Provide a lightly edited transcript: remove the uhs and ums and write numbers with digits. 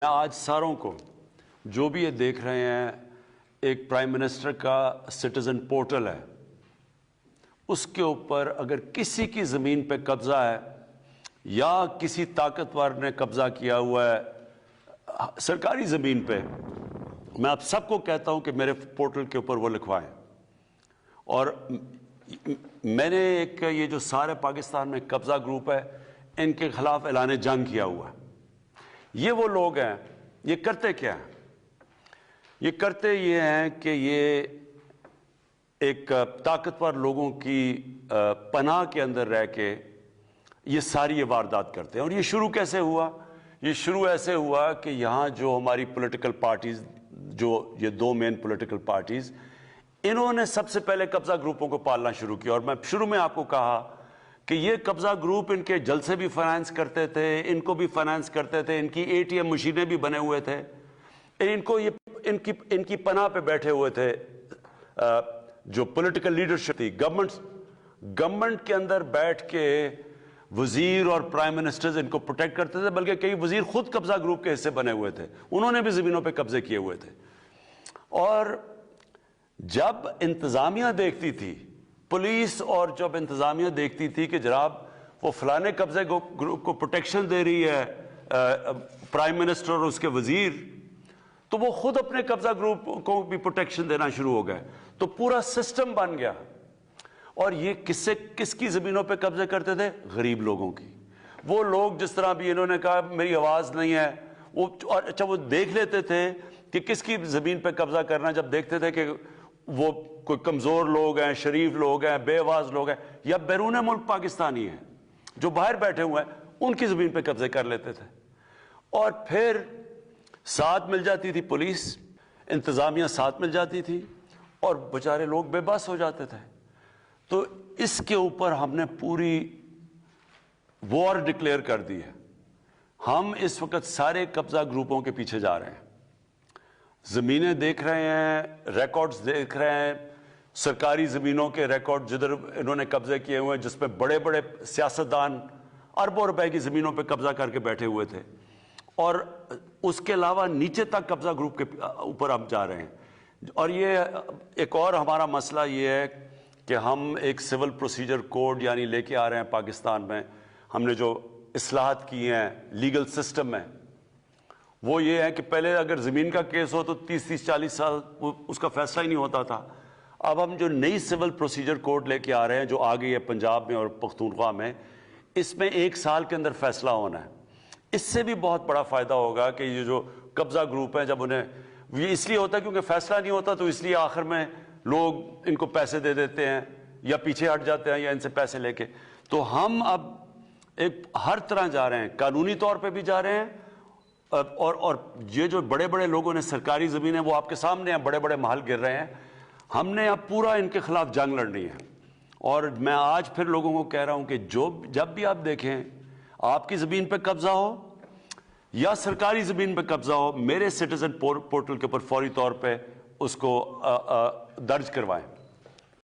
मैं आज सारों को जो भी ये देख रहे हैं, एक प्राइम मिनिस्टर का सिटीजन पोर्टल है, उसके ऊपर अगर किसी की ज़मीन पे कब्ज़ा है या किसी ताकतवर ने कब्ज़ा किया हुआ है सरकारी ज़मीन पे, मैं आप सबको कहता हूं कि मेरे पोर्टल के ऊपर वो लिखवाएं। और मैंने एक ये जो सारे पाकिस्तान में कब्ज़ा ग्रुप है, इनके खिलाफ ऐलान जंग किया हुआ है। ये वो लोग हैं, ये करते क्या हैं? ये करते ये हैं कि ये एक ताकतवर लोगों की पनाह के अंदर रह के ये सारी वारदात करते हैं। और ये शुरू कैसे हुआ? ये शुरू ऐसे हुआ कि यहाँ जो हमारी पॉलिटिकल पार्टीज, जो ये दो मेन पॉलिटिकल पार्टीज, इन्होंने सबसे पहले कब्जा ग्रुपों को पालना शुरू किया। और मैं शुरू में आपको कहा कि ये कब्जा ग्रुप इनके जलसे भी फाइनेंस करते थे, इनको भी फाइनेंस करते थे, इनकी एटीएम मशीनें भी बने हुए थे, इनको ये इनकी पनाह पे बैठे हुए थे। जो पॉलिटिकल लीडरशिप थी, गवर्नमेंट के अंदर बैठ के वजीर और प्राइम मिनिस्टर्स इनको प्रोटेक्ट करते थे, बल्कि कई वजीर खुद कब्जा ग्रुप के हिस्से बने हुए थे, उन्होंने भी जमीनों पे कब्जे किए हुए थे। और जब इंतजामिया देखती थी, पुलिस और जब इंतजामिया देखती थी कि जनाब वो फलाने कब्जे ग्रुप को प्रोटेक्शन दे रही है प्राइम मिनिस्टर और उसके वजीर, तो वो खुद अपने कब्जा ग्रुप को भी प्रोटेक्शन देना शुरू हो गए। तो पूरा सिस्टम बन गया। और ये किसकी जमीनों पे कब्जे करते थे? गरीब लोगों की। वो लोग जिस तरह भी इन्होंने कहा मेरी आवाज नहीं है, वो अच्छा वो देख लेते थे कि किसकी जमीन पे कब्जा करना। जब देखते थे कि वो कोई कमजोर लोग हैं, शरीफ लोग हैं, बेआवाज लोग हैं, या बैरून मुल्क पाकिस्तानी हैं जो बाहर बैठे हुए हैं, उनकी जमीन पे कब्जे कर लेते थे। और फिर साथ मिल जाती थी पुलिस, इंतजामिया साथ मिल जाती थी, और बेचारे लोग बेबस हो जाते थे। तो इसके ऊपर हमने पूरी वॉर डिक्लेयर कर दी है। हम इस वक्त सारे कब्जा ग्रुपों के पीछे जा रहे हैं, जमीनें देख रहे हैं, रिकॉर्ड्स देख रहे हैं, सरकारी जमीनों के रिकॉर्ड जिधर इन्होंने कब्जे किए हुए हैं, जिसमें बड़े बड़े सियासतदान अरबों रुपए की जमीनों पे कब्जा करके बैठे हुए थे। और उसके अलावा नीचे तक कब्जा ग्रुप के ऊपर हम जा रहे हैं। और ये एक और हमारा मसला ये है कि हम एक सिविल प्रोसीजर कोड यानी लेके आ रहे हैं पाकिस्तान में। हमने जो इस्लाहत की हैं लीगल सिस्टम में, वो ये है कि पहले अगर ज़मीन का केस हो तो 30-40 साल उसका फैसला ही नहीं होता था। अब हम जो नई सिविल प्रोसीजर कोड लेके आ रहे हैं, जो आ गई है पंजाब में और पख्तूनख्वा में, इसमें 1 साल के अंदर फैसला होना है। इससे भी बहुत बड़ा फ़ायदा होगा कि ये जो कब्ज़ा ग्रुप हैं, जब उन्हें, ये इसलिए होता है क्योंकि फैसला नहीं होता, तो इसलिए आखिर में लोग इनको पैसे दे देते हैं या पीछे हट जाते हैं या इनसे पैसे लेके। तो हम अब एक हर तरह जा रहे हैं, कानूनी तौर पे भी जा रहे हैं, और ये जो बड़े बड़े लोगों ने सरकारी ज़मीन है वो आपके सामने हैं, बड़े बड़े महल गिर रहे हैं। हमने अब पूरा इनके खिलाफ जंग लड़नी है। और मैं आज फिर लोगों को कह रहा हूं कि जब भी आप देखें आपकी ज़मीन पे कब्जा हो या सरकारी ज़मीन पे कब्जा हो, मेरे सिटीजन पोर्टल के ऊपर फौरी तौर पे उसको दर्ज करवाएं।